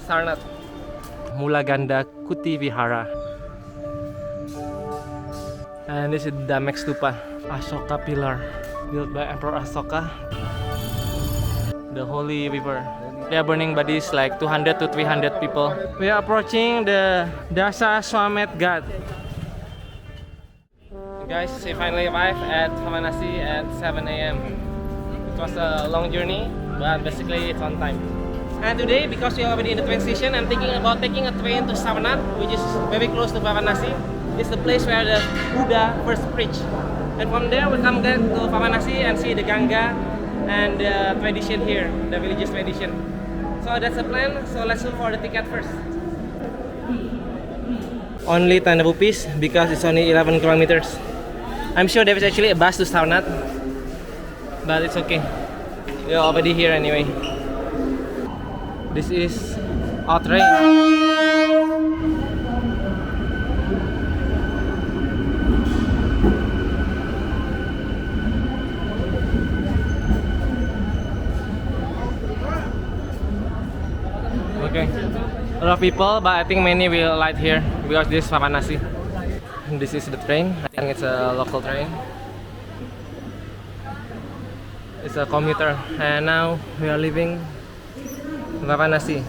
Sarnath. Mulaganda Kuti Vihara. And this is Damek Stupa, Ashoka pillar, built by Emperor Ashoka. The holy river. They are burning bodies like 200 to 300 people. We are approaching the Dasa Swamet Ghat. Guys, we finally arrived at Varanasi at 7 a.m. It was a long journey, but basically it's on time. And today, because we are already in the train station, I'm thinking about taking a train to Sarnath, which is very close to Varanasi. It's the place where the Buddha first preached. And from there, we come back to Varanasi and see the Ganga and the tradition here, the religious tradition. So that's the plan. So let's look for the ticket first. Only 10 rupees because it's only 11 kilometers. I'm sure there is actually a bus to Sarnath, but it's okay. We're already here anyway. This is our train. Okay, a lot of people, but I think many will light here because this is Varanasi. This is the train. I think it's a local train. It's a commuter, and now we are leaving Varanasi.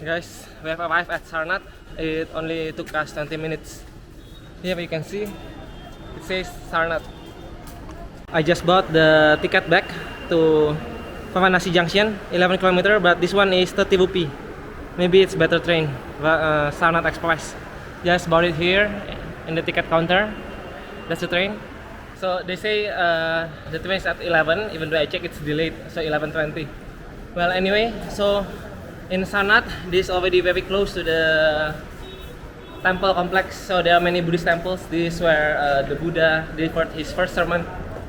Guys, we have arrived at Sarnath. It only took us 20 minutes. Here you can see it says Sarnath. I just bought the ticket back to Varanasi Junction, 11 km, but this one is 30 rupee. Maybe it's better train, Sarnath Express. Just bought it here in the ticket counter. That's the train. So they say the train is at 11, even though I check it's delayed, so 11:20. Well, anyway, so in Sarnath, this is already very close to the temple complex. So there are many Buddhist temples. This is where the Buddha delivered his first sermon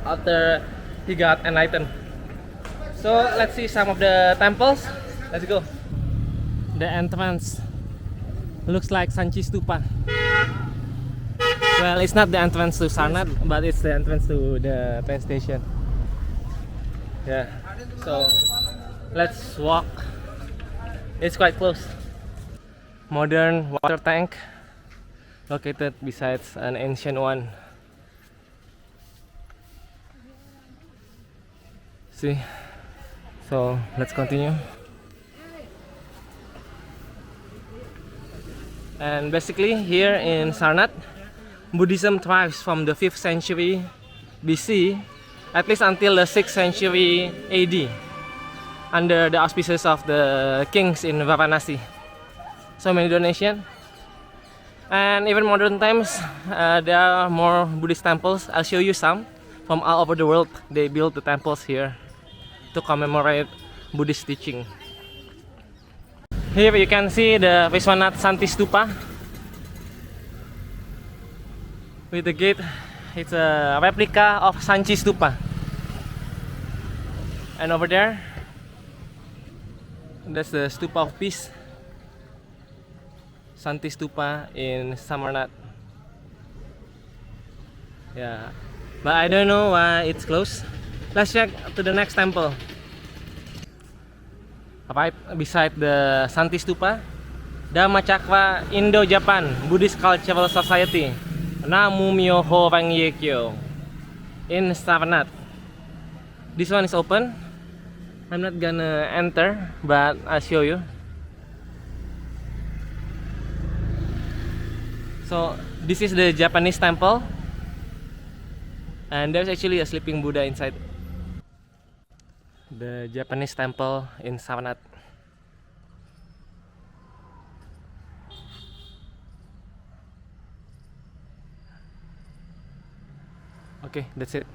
after he got enlightened. So let's see some of the temples. Let's go. The entrance looks like Sanchi Stupa. Well, it's not the entrance to Sarnath, but it's the entrance to the train station. Yeah. So let's walk. It's quite close. Modern water tank located besides an ancient one. See, so let's continue. And basically here in Sarnath, Buddhism thrives from the 5th century BC at least until the 6th century AD under the auspices of the kings in Varanasi. So many donations. And even modern times, there are more Buddhist temples. I'll show you some from all over the world. They built the temples here to commemorate Buddhist teaching. Here you can see the Vishwanath Santi Stupa with the gate. It's a replica of Sanchi Stupa. And over there, that's the Stupa of Peace, Santi Stupa in Samarnath. Yeah, but I don't know why it's closed. Let's check to the next temple. Right beside the Santi Stupa, Dhammacakra Indo-Japan Buddhist Cultural Society, Namu Myoho Renge Kyo in Sarnath. This one is open. I'm not gonna enter, but I'll show you. So this is the Japanese temple, and there's actually a sleeping Buddha inside. The Japanese temple in Sarnath. Okay, that's it.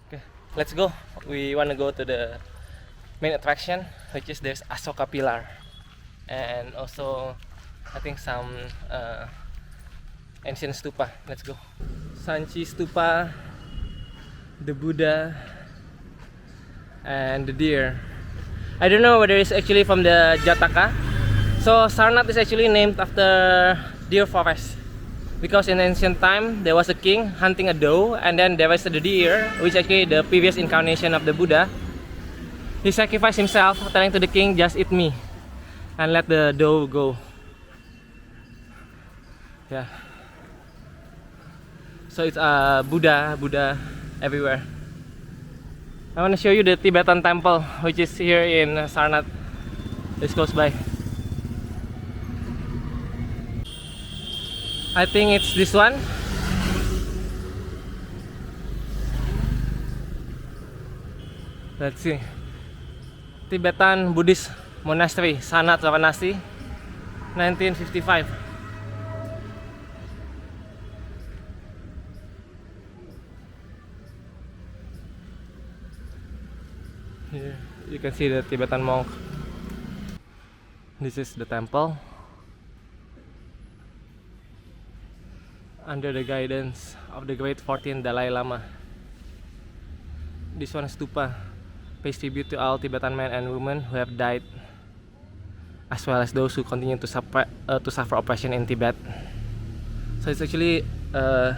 Okay, let's go. We want to go to the main attraction, which is there's Ashoka pillar, and also I think some ancient stupa. Let's go. Sanchi Stupa, the Buddha, and the deer. I don't know whether it's actually from the Jataka. So Sarnath is actually named after deer forest. Because in ancient time there was a king hunting a doe, and then there was the deer, which actually the previous incarnation of the Buddha. He sacrificed himself, telling to the king, just eat me and let the doe go. Yeah. So it's Buddha everywhere. I want to show you the Tibetan temple, which is here in Sarnath. This close by. I think it's this one. Let's see. Tibetan Buddhist Monastery, Sarnath Varanasi, 1955. Here you can see the Tibetan monk. This is the temple under the guidance of the great 14th Dalai Lama. This one stupa pays tribute to all Tibetan men and women who have died, as well as those who continue to suffer oppression in Tibet. So it's actually a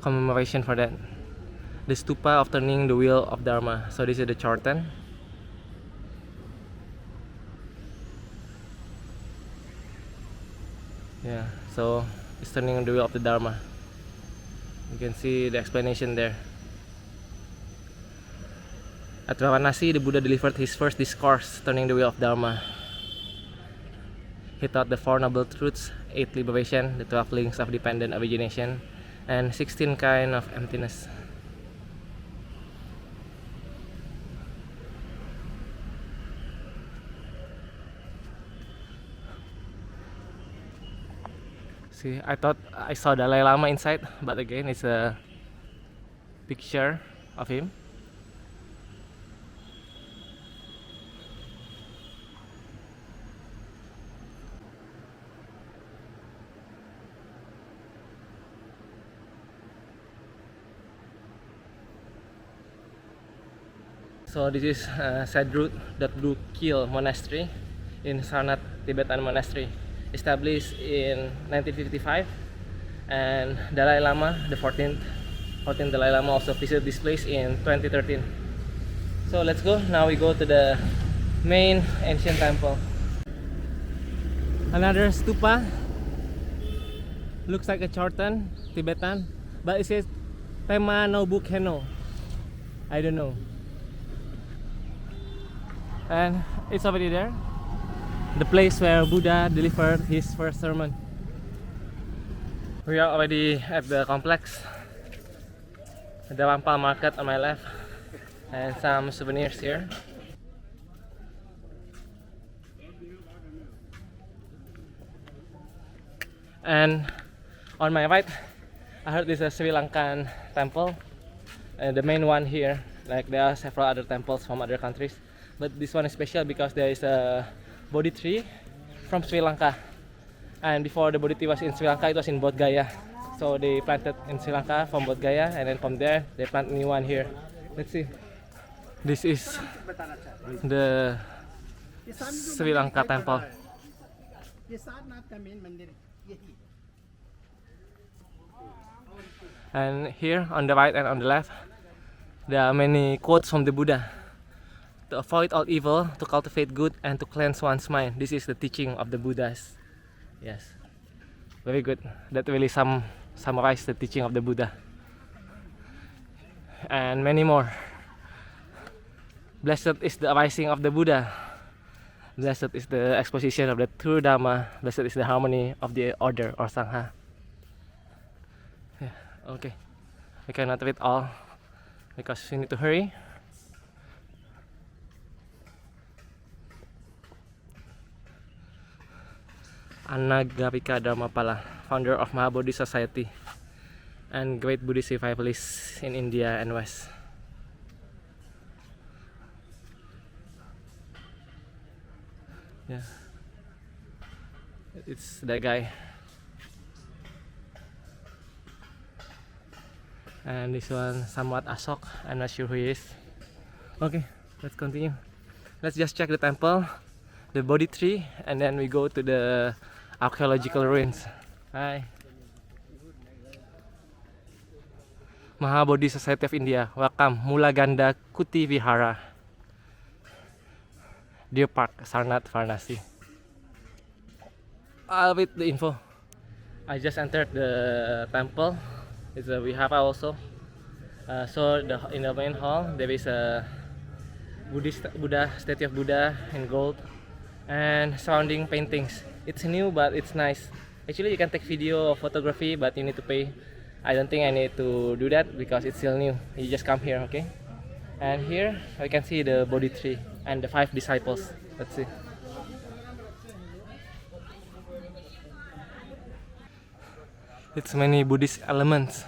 commemoration for that. The stupa of turning the wheel of Dharma. So this is the Chorten. Yeah, so it's turning the wheel of the Dharma. You can see the explanation there. At Varanasi, the Buddha delivered his first discourse, turning the wheel of Dharma. He taught the Four Noble Truths, 8 liberation, the 12 links of dependent origination, and 16 kinds of emptiness. See, I thought I saw Dalai Lama inside, but again, it's a picture of him. So this is Sadrut Kil Monastery in Sarnath Tibetan Monastery, established in 1955, and Dalai Lama, the 14th Dalai Lama, also visited this place in 2013. So let's go. Now we go to the main ancient temple. Another stupa. Looks like a Chorten, Tibetan, but it says Pema no Bukheno. I don't know. And it's already there, the place where Buddha delivered his first sermon. We are already at the complex. The Wampal market on my left, and some souvenirs here. And on my right, I heard this is a Sri Lankan temple, and the main one here. Like there are several other temples from other countries, but this one is special because there is a Bodhi tree from Sri Lanka, and before the Bodhi tree was in Sri Lanka, it was in Bodh Gaya. So they planted in Sri Lanka from Bodh Gaya, and then from there they plant a new one here. Let's see. This is the Sri Lanka temple. And here on the right and on the left, there are many quotes from the Buddha. To avoid all evil, to cultivate good, and to cleanse one's mind. This is the teaching of the Buddhas. Yes, very good. That really summarizes the teaching of the Buddha. And many more. Blessed is the arising of the Buddha. Blessed is the exposition of the true Dharma. Blessed is the harmony of the order or Sangha. Yeah, okay. We cannot read all because we need to hurry. Anagarika Dharmapala, founder of Mahabodhi Society and great Buddhist revivalist in India and West. Yeah, it's that guy. And this one, Samwat Ashok. I'm not sure who he is. Okay, let's continue. Let's just check the temple, the Bodhi tree, and then we go to the archaeological ruins. Hi. Mahabodhi Society of India, welcome. Mula Ganda Kuti Vihara, Deer Park, Sarnath, Varanasi. I'll wait the info. I just entered the temple. It's a vihara also. So in the main hall there is a Buddha statue of Buddha in gold and surrounding paintings. It's new but it's nice. Actually you can take video or photography but you need to pay. I don't think I need to do that because it's still new. You just come here, okay? And here we can see the Bodhi tree and the 5 disciples. Let's see. It's many Buddhist elements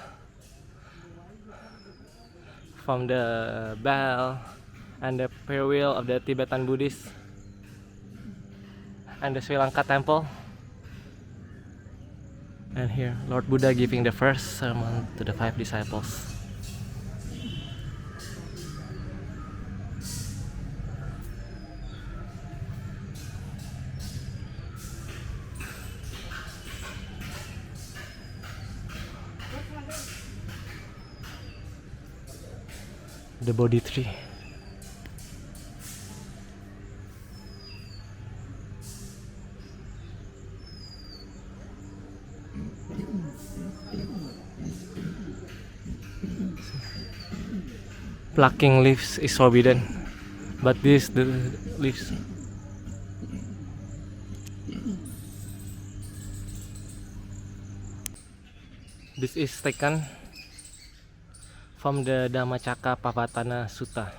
from the bell and the prayer wheel of the Tibetan Buddhists and the Sri Lanka temple. And here, Lord Buddha giving the first sermon to the 5 disciples. The Bodhi tree. Plucking leaves is forbidden, but this the leaves. This is taken from the Dhammacakkappavattana Sutta,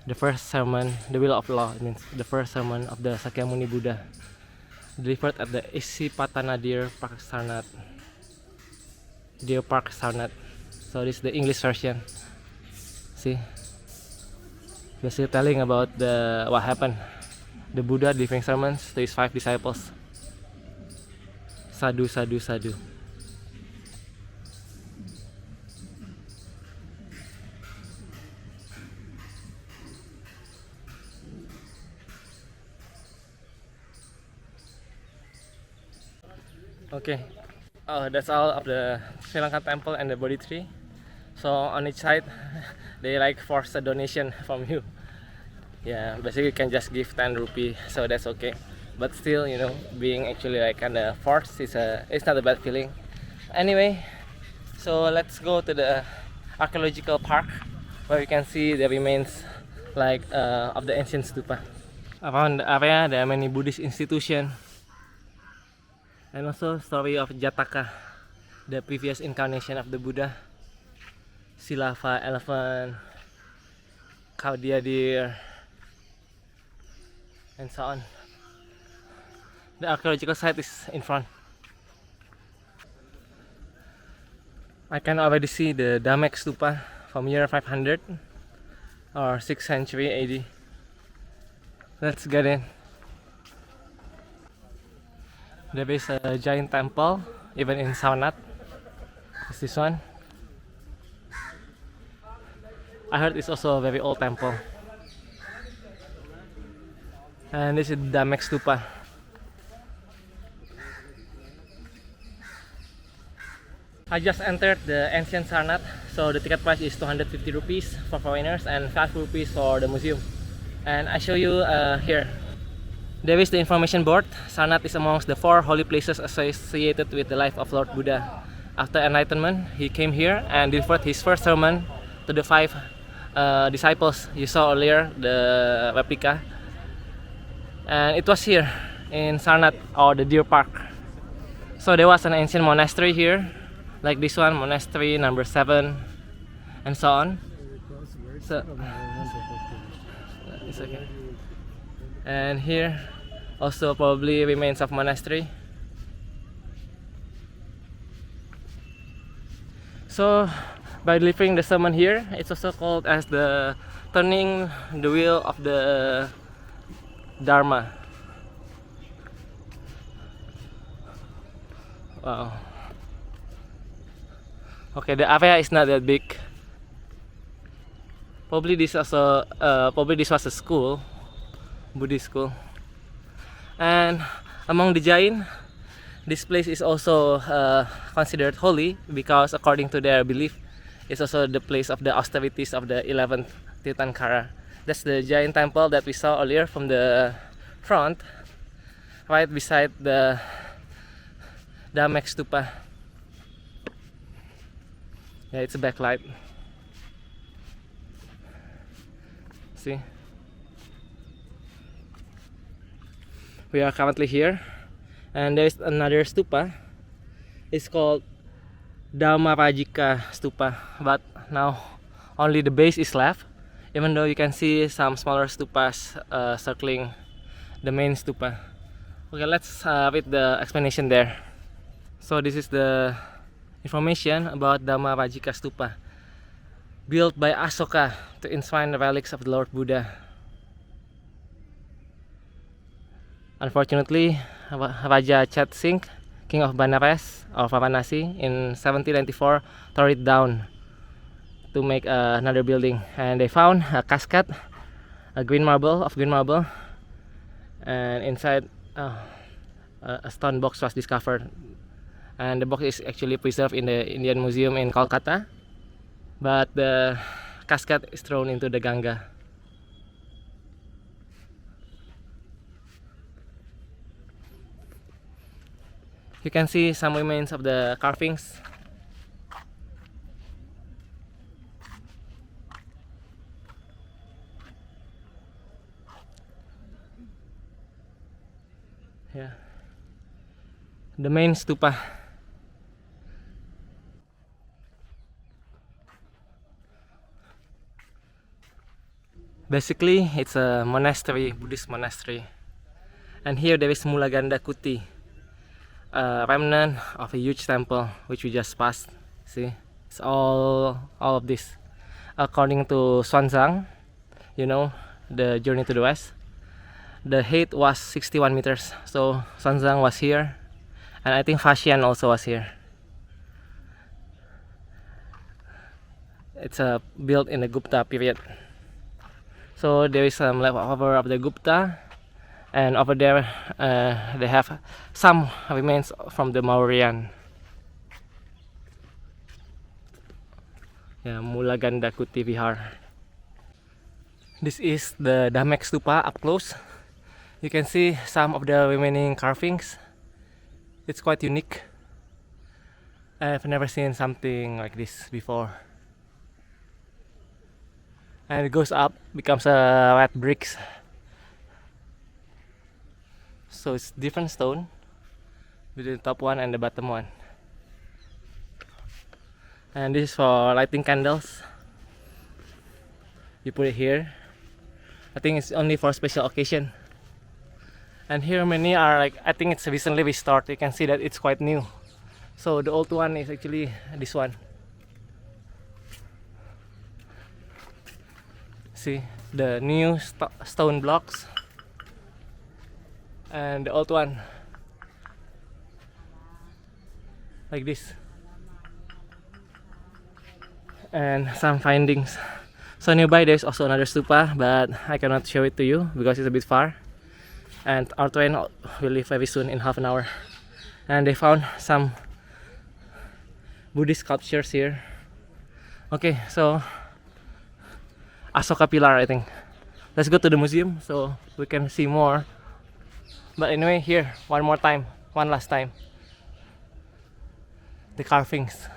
the first sermon, the will of law, means the first sermon of the Sakyamuni Buddha, delivered at the Isipatana Deer Park, Sarnath. Deer Park, Sarnath. So this is the English version. See, basically telling about what happened. The Buddha delivering sermons to his 5 disciples. Sadhu, sadhu, sadhu. Okay, that's all of the Sri Lankan temple and the Bodhi tree. So on each side, they like force a donation from you. Yeah, basically you can just give 10 rupee, so that's okay. But still, you know, being actually like kind of forced it's not a bad feeling. Anyway, so let's go to the archaeological park where you can see the remains like of the ancient stupa. Around the area there are many Buddhist institutions. And also story of Jataka, the previous incarnation of the Buddha, Silava elephant, Kaudia deer, and so on. The archaeological site is in front. I can already see the Damek Stupa from year 500 or 6th century AD. Let's get in. There is a giant temple, even in Sarnath. It's this one. I heard it's also a very old temple. And this is Damek Stupa. I just entered the ancient Sarnath, so the ticket price is 250 rupees for foreigners and 5 rupees for the museum. And I show you here. There is the information board. Sarnath is amongst the 4 holy places associated with the life of Lord Buddha. After enlightenment, he came here and delivered his first sermon to the 5 disciples you saw earlier, the replica. And it was here in Sarnath, or the Deer Park. So there was an ancient monastery here, like this one, monastery number 7, and so on. So it's okay. And here also probably remains of monastery. So by delivering the sermon here, it's also called as the turning the wheel of the Dharma. Wow. Okay, the area is not that big. Probably this was a school, Buddhist school. And among the Jain, This place is also considered holy because according to their belief, it's also the place of the austerities of the 11th Tirthankara. That's the giant temple that we saw earlier from the front, right beside the Dhamek Stupa. Yeah, it's a backlight. See? We are currently here, and there's another stupa. It's called Dhammarajika Stupa, but now only the base is left, even though you can see some smaller stupas circling the main stupa. Okay, let's read the explanation there. So this is the information about Dhammarajika Stupa, built by Asoka to enshrine the relics of the Lord Buddha. Unfortunately, Raja Chet Singh, king of Banaras or Varanasi, in 1794 tore it down to make another building, and they found a cascade, a green marble, and inside a stone box was discovered, and the box is actually preserved in the Indian Museum in Kolkata, but the cascade is thrown into the Ganga. You can see some remains of the carvings. Yeah, the main stupa. Basically, it's a monastery, Buddhist monastery, and here there is Mulaganda Kuti, a remnant of a huge temple which we just passed. See, it's all of this. According to Xuanzang, you know, the journey to the west, the height was 61 meters. So Xuanzang was here, and I think Faxian also was here. It's built in the Gupta period. So there is some leftover of the Gupta, and over there they have some remains from the Mauryan. Yeah, Mulaganda Kuti Vihar. This is the Dhamek Stupa up close. You can see some of the remaining carvings. It's quite unique. I've never seen something like this before. And it goes up, becomes a red bricks. So it's different stone between the top one and the bottom one. And this is for lighting candles. You put it here. I think it's only for special occasion. And here many are like, I think it's recently restored. You can see that it's quite new. So the old one is actually this one. See the new stone blocks, and the old one like this, and some findings. So nearby there's also another stupa, but I cannot show it to you because it's a bit far, and our train will leave very soon in half an hour. And they found some Buddhist sculptures here. Okay, so Asoka pillar, I think. Let's go to the museum so we can see more. But anyway, here one last time, the carvings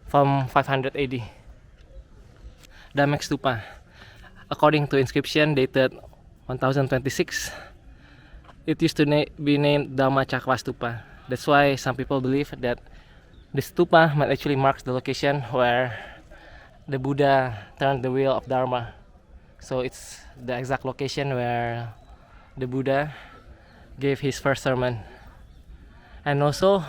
from 500 AD. Dhamek Stupa, according to inscription dated 1026, it used to be named Dhammacakra Stupa. That's why some people believe that the stupa might actually mark the location where the Buddha turned the wheel of Dharma. So it's the exact location where the Buddha gave his first sermon. And also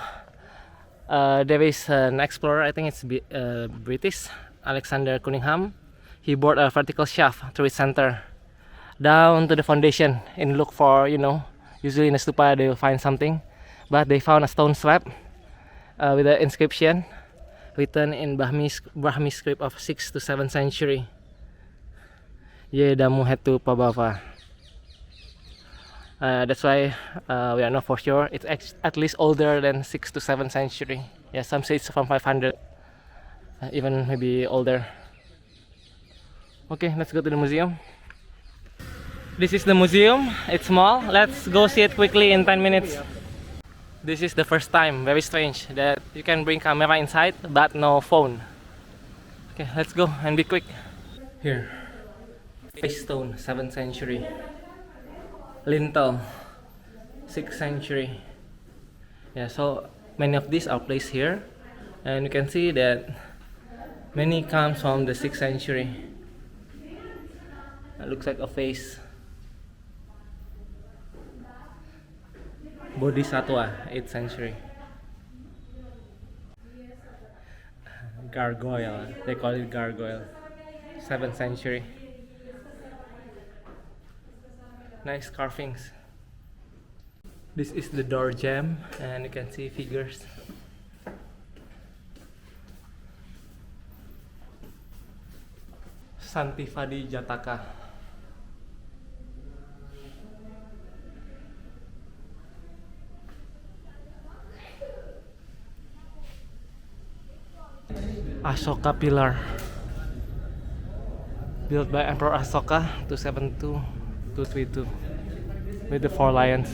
there is an explorer, I think it's British, Alexander Cunningham. He bored a vertical shaft through its center down to the foundation and look for, usually in a stupa they will find something, but they found a stone slab with an inscription written in Brahmi script of 6th to 7th century. Ye Damu Hetu Pabava. That's why we are not for sure. It's at least older than 6 to 7 century. Yeah, some say it's from 500, even maybe older. Okay, let's go to the museum. This is the museum. It's small. Let's go see it quickly in 10 minutes. This is the first time, very strange, that you can bring camera inside but no phone. Okay, let's go and be quick. Here, face stone, 7th century. Lintel, 6th century. Yeah, so many of these are placed here, and you can see that many comes from the 6th century. It looks like a face. Bodhisattva, 8th century. Gargoyle, they call it gargoyle, 7th century. Nice carvings. This is the door jamb, and you can see figures. Santifadi Jataka. Ashoka pillar, built by Emperor Ashoka 272-232, with the 4 lions.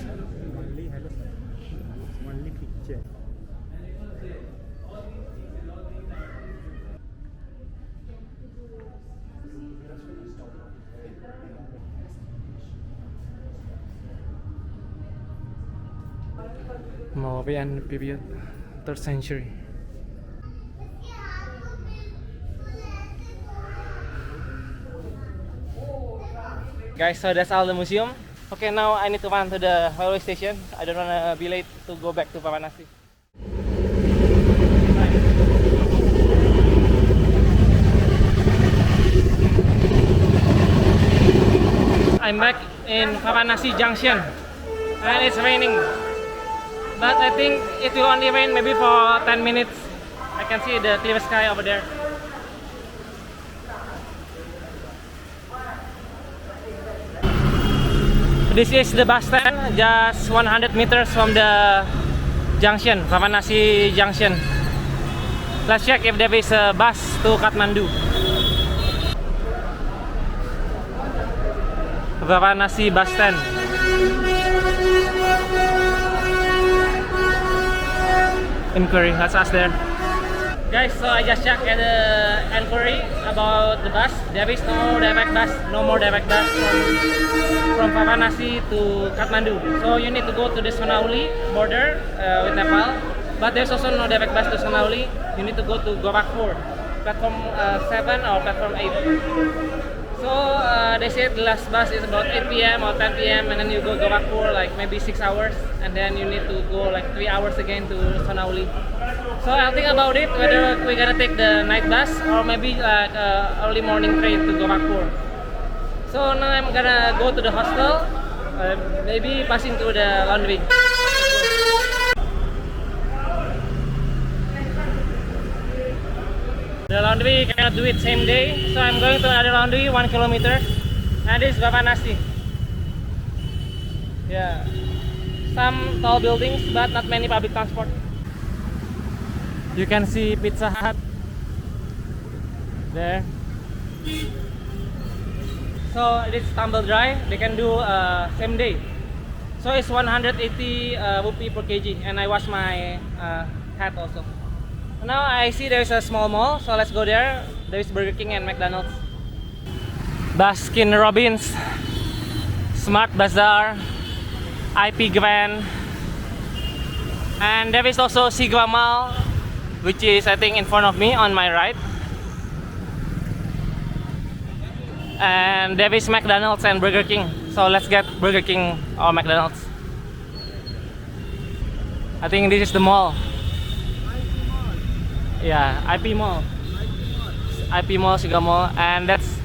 Only picture. Mauryan period, 3rd century. Guys, so that's all the museum. Okay, now I need to run to the railway station. I don't wanna be late to go back to Varanasi. I'm back in Varanasi Junction, and it's raining. But I think it will only rain maybe for 10 minutes. I can see the clear sky over there. This is the bus stand, just 100 meters from the junction, Varanasi Junction. Let's check if there is a bus to Kathmandu. Varanasi bus stand. Inquiry, let's ask there. Guys, so I just checked at the inquiry about the bus. There is no direct bus, no more direct bus from Varanasi to Kathmandu. So you need to go to the Sonauli border with Nepal. But there's also no direct bus to Sonauli. You need to go to Gorakhpur, platform 7 or platform 8. So they said the last bus is about 8 p.m. or 10 p.m. and then you go Gorakhpur like maybe 6 hours, and then you need to go like 3 hours again to Sonauli. So I'll think about it whether we're gonna take the night bus or maybe like early morning train to Gorakhpur. So now I'm gonna go to the hostel, maybe passing through the laundry. The laundry cannot do it same day, so I'm going to another laundry 1 kilometer, and this is Varanasi. Yeah, some tall buildings but not many public transport. You can see Pizza Hut there. So it is tumble dry. They can do same day. So it's 180 rupee per kg, and I wash my hat also. Now I see there is a small mall, so let's go there. There is Burger King and McDonald's. Baskin Robbins, Smart Bazaar, IP Grand, and there is also Sigma Mall, which is I think in front of me on my right. And there is McDonald's and Burger King. So let's get Burger King or McDonald's. I think this is the mall. Yeah, IP Mall. IP Mall, Sigma Mall, and that's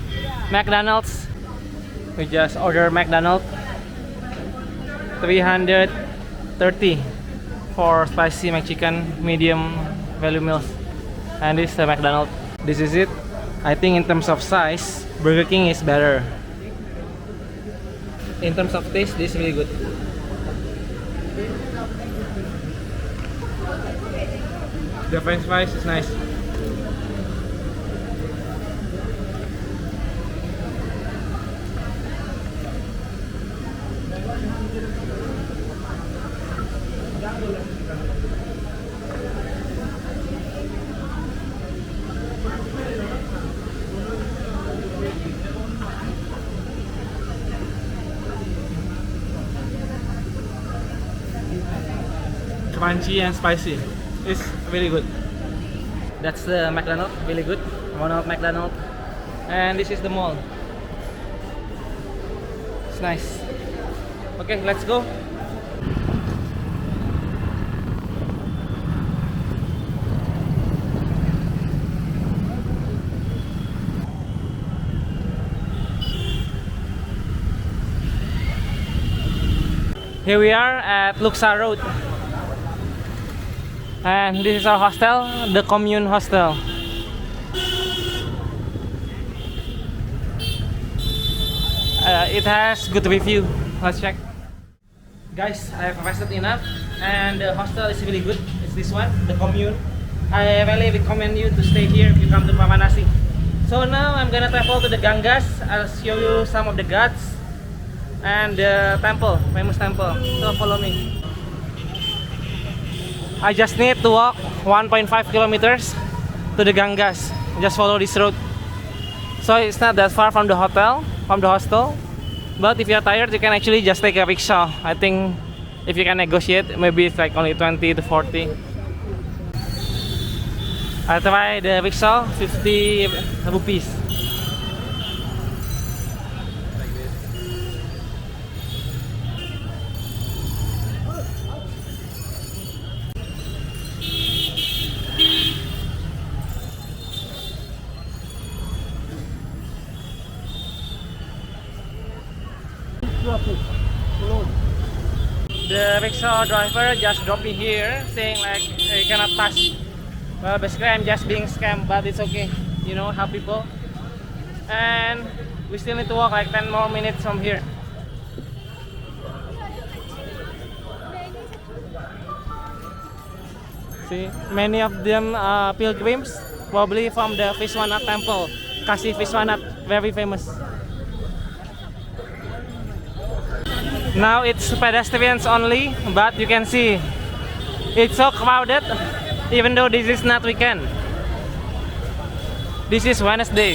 McDonald's. We just order McDonald's. 330 for spicy McChicken, medium value meals. And this is the McDonald's. This is it. I think in terms of size, Burger King is better. in terms of taste, this is really good. The French fries is nice. Crunchy and spicy. It's really good. That's the McDonald's, really good. Ronald McDonald. And this is the mall. It's nice. Okay, let's go. Here we are at Luxa Road. And this is our hostel, the Commune Hostel. It has good review. Let's check. Guys, I have rested enough and the hostel is really good. It's this one, the Commune. I really recommend you to stay here if you come to Varanasi. So now I'm gonna travel to the Gangas. I'll show you some of the ghats and the temple, famous temple. So follow me. I just need to walk 1.5 kilometers to the Gangas. Just follow this road. So it's not that far from the hotel, from the hostel. But if you're tired, you can actually just take a rickshaw. I think if you can negotiate, maybe it's like only 20 to 40. I try the rickshaw, 50 rupees. The rickshaw driver just dropped me here saying like you cannot pass. Well, basically I'm just being scammed, but it's okay, you know, help people. And we still need to walk like 10 more minutes from here. See, many of them are pilgrims, probably from the Vishwanath temple. Kashi Vishwanath, very famous. Now it's pedestrians only, but you can see it's so crowded, even though this is not weekend. This is Wednesday.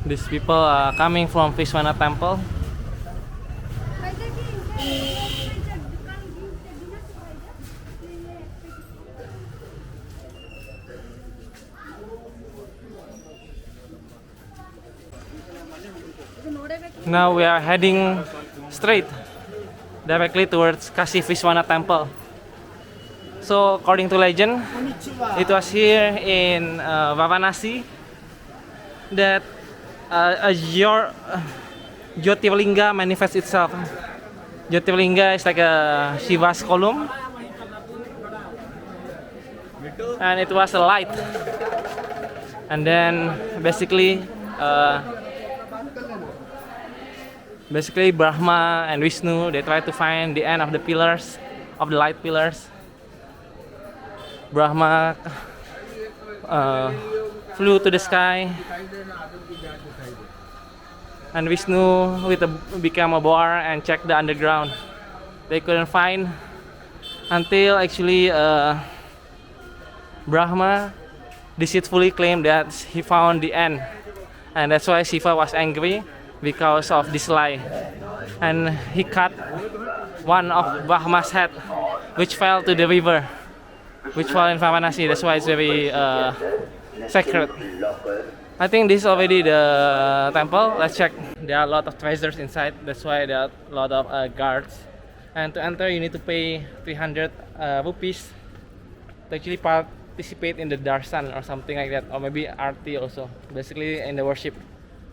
These people are coming from Vishwanath temple. Now we are heading straight directly towards Kashi Vishwanath temple. So according to legend, it was here in Varanasi that your Jyotirlinga manifests itself. Jyotirlinga is like a Shiva's column, and it was a light. And then basically Brahma and Vishnu, they try to find the end of the pillars, of the light pillars. Brahma flew to the sky, and Vishnu became a boar and checked the underground. They couldn't find until actually Brahma deceitfully claimed that he found the end, and that's why Shiva was angry because of this lie, and he cut one of Brahma's head, which fell to the river, which fell in Varanasi. That's why it's very sacred. I think this is already the temple. Let's check. There are a lot of treasures inside. That's why there are a lot of guards. And to enter, you need to pay 300 rupees to actually participate in the darshan or something like that, or maybe arti also. Basically in the worship.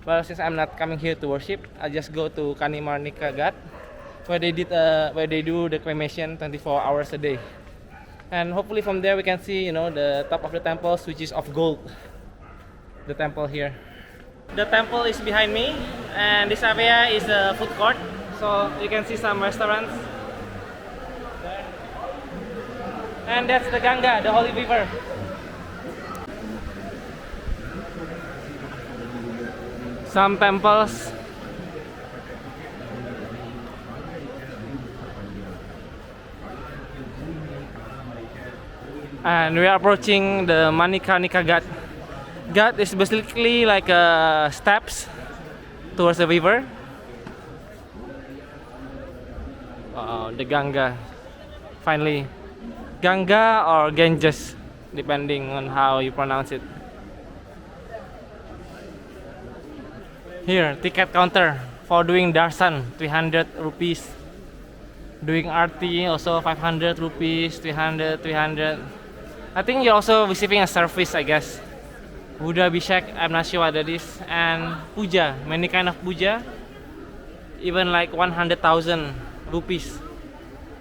Well, since I'm not coming here to worship, I just go to Kanimarnika Ghat, where they do the cremation 24 hours a day. And hopefully from there we can see, the top of the temples, which is of gold. The temple here. The temple is behind me, and this area is a food court, so you can see some restaurants. And that's the Ganga, the holy river. Some temples. And we are approaching the Manikarnika Ghat. Ghat is basically like steps towards the river. The Ganga. Finally, Ganga or Ganges, depending on how you pronounce it. Here, ticket counter for doing darshan, 300 rupees. Doing arti also 500 rupees, 300. I think you're also receiving a service, I guess. Buddha Abhishek, I'm not sure what that is. And puja, many kind of puja. Even like 100,000 rupees.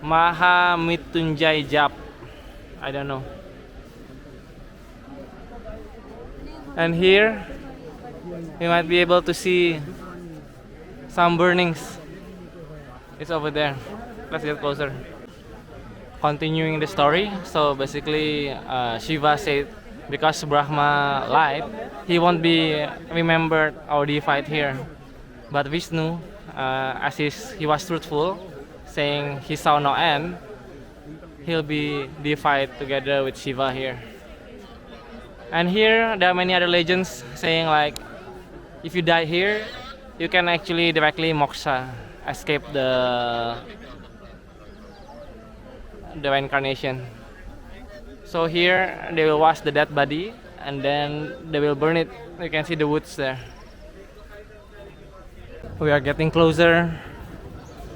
Maha Mitunjai Jap. I don't know. And here, you might be able to see some burnings. It's over there. Let's get closer. Continuing the story, so basically Shiva said because Brahma lied, he won't be remembered or deified here. But Vishnu, as he was truthful, saying he saw no end, he'll be deified together with Shiva here. And here there are many other legends saying like, if you die here, you can actually directly moksha, escape the reincarnation. So here they will wash the dead body and then they will burn it. You can see the woods there. We are getting closer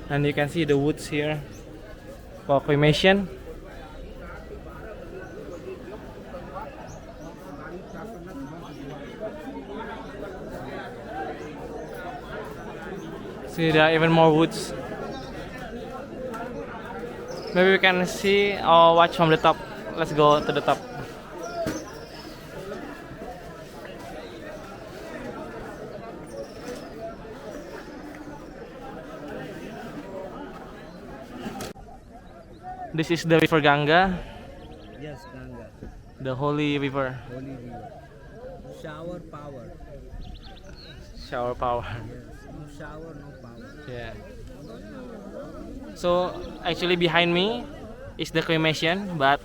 and you can see the woods here for cremation. See, there are even more woods. Maybe we can see or watch from the top. Let's go to the top. This is the river Ganga. Yes, Ganga. The holy river. Holy river. Shower power. Shower power. Yes. No shower, no power. Yeah. So actually behind me is the cremation, but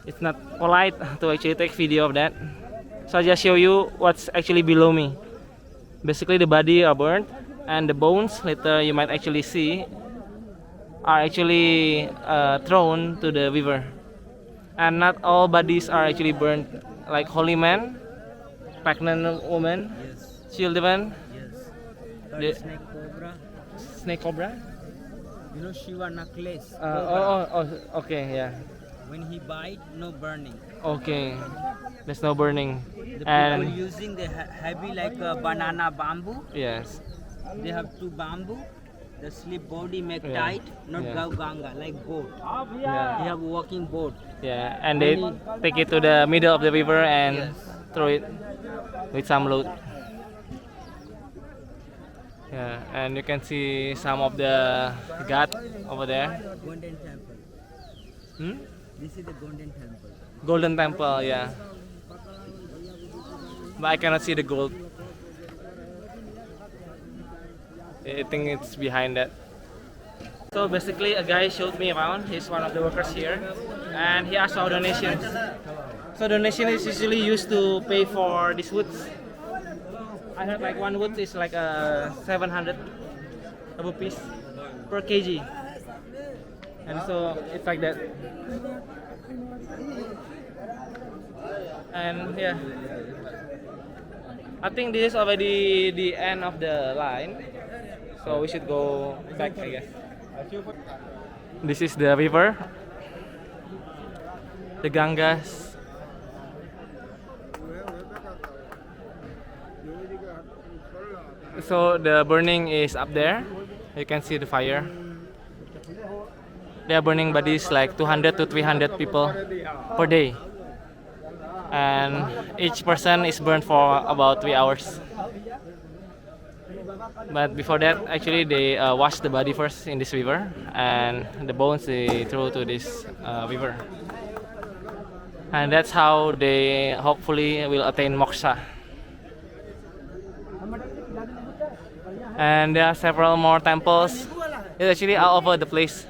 it's not polite to actually take video of that. So I'll just show you what's actually below me. Basically the body are burnt and the bones later you might actually see are actually thrown to the river. And not all bodies are actually burnt, like holy men, pregnant women, Yes. children, Yes. The- Snake cobra. snake cobra. You know Shiva necklace. Okay, yeah. When he bite, no burning. Okay, there's no burning. The people And using the heavy like banana bamboo. yes, They have two bamboo. The slip body make Yeah. tight, not Yeah. go Ganga like boat. yeah, They have walking boat. yeah. And they take it to the middle of the river and Yes. throw it with some load. Yeah, and you can see some of the ghat over there. Golden temple. Hmm? This is the golden temple. Golden temple, yeah. But I cannot see the gold. I think it's behind that. So basically a guy showed me around. He's one of the workers here and he asked for donations. So donation is usually used to pay for these woods. I heard like one wood is like 700 rupees per kg, and so it's like that. And yeah, I think this is already the end of the line, so we should go back, I guess. This is the river, the Ganges. So the burning is up there. You can see the fire. They are burning bodies like 200 to 300 people per day, and each person is burned for about 3 hours. But before that, actually they wash the body first in this river, and the bones they throw to this river, and that's how they hopefully will attain moksha. And there are several more temples. It's actually all over the place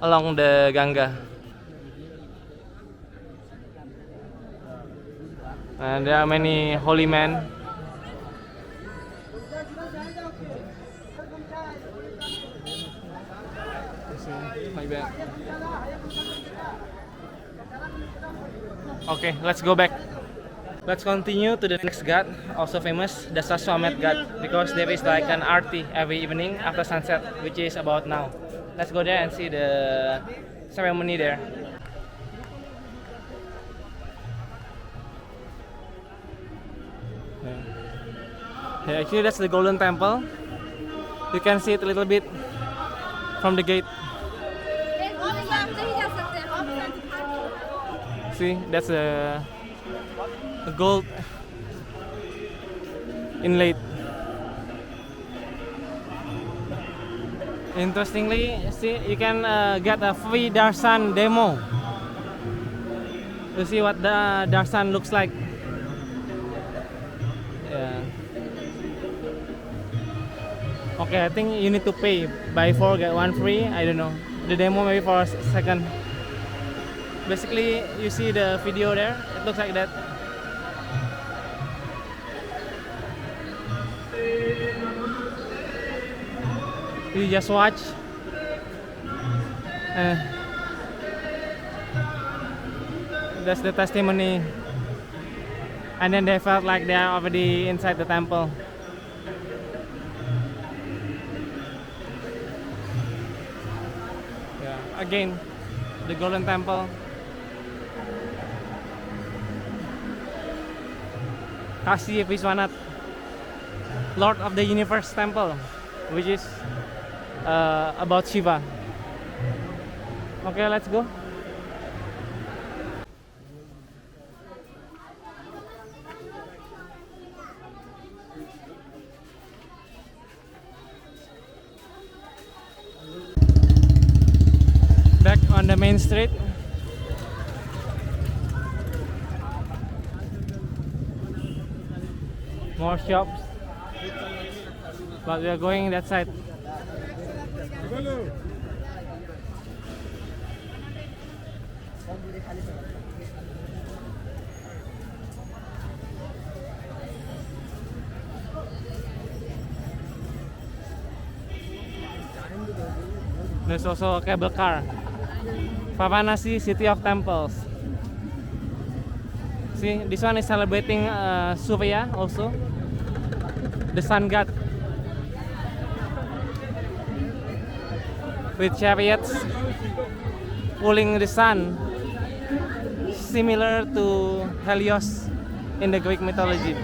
along the Ganga. And there are many holy men. Like that. Okay, let's go back. Let's continue to the next ghat, also famous, the Dasaswamet Ghat, because there is like an arti every evening after sunset, which is about now. Let's go there and see the ceremony there. Yeah, actually that's the Golden Temple. You can see it a little bit from the gate. See, that's a gold inlaid. Interestingly, see, you can get a free darshan demo to see what the darshan looks like. Yeah. Okay, I think you need to pay. Buy 4 get 1 free. I don't know. The demo maybe for a second. Basically, you see the video there. It looks like that. You just watch. That's the testimony. And then they felt like they are already inside the temple. Yeah. Again, the Golden Temple. Kashi Vishwanath, Lord of the Universe Temple, which is about Shiva. Okay, let's go. Back on the main street. More shops, but we are going that side. There's also a cable car. Varanasi, City of Temples. See, this one is celebrating Surya also, the sun god, with chariots pulling the sun, similar to Helios in the Greek mythology.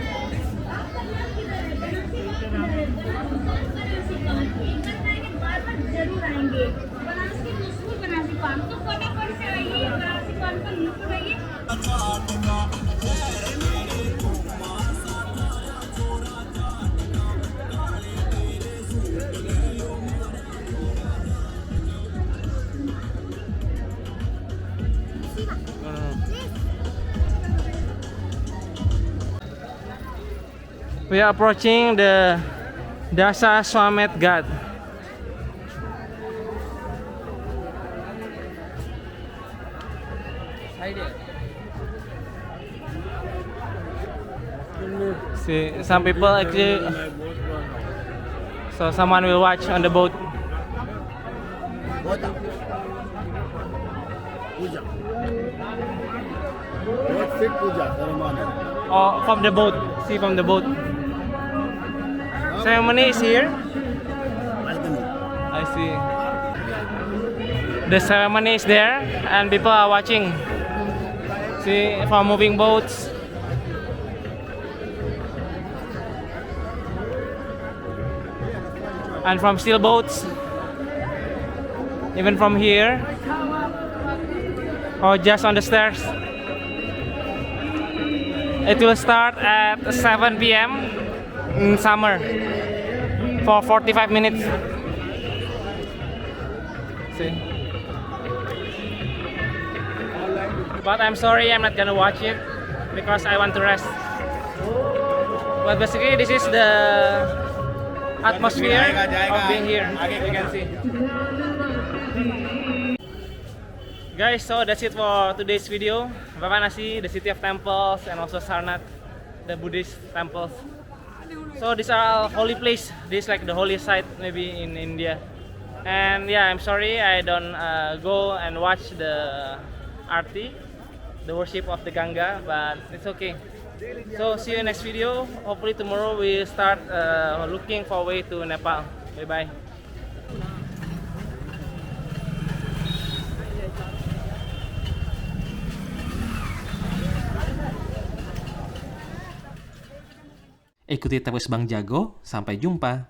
We are approaching the Dasaswamet Ghat. See, some people actually. So someone will watch on the boat. Bota. Puja. What fit puja ceremony? Oh, from the boat. See, from the boat. Ceremony is here. Balcony. I see. The ceremony is there, and people are watching. See, from moving boats. And from steel boats. Even from here. Or just on the stairs. It will start at 7 p.m. in summer for 45 minutes. See? But I'm sorry, I'm not gonna watch it because I want to rest. But basically, this is the atmosphere of being here. You can see. Guys, so that's it for today's video. Varanasi, the city of temples, and also Sarnath, the Buddhist temples. So these are all holy place. This is like the holy site maybe in India. And yeah, I'm sorry I don't go and watch the Aarti, the worship of the Ganga, but it's okay. So see you in next video. Hopefully tomorrow we start looking for way to Nepal. Bye bye. Ikuti terus Bang Jago, sampai jumpa.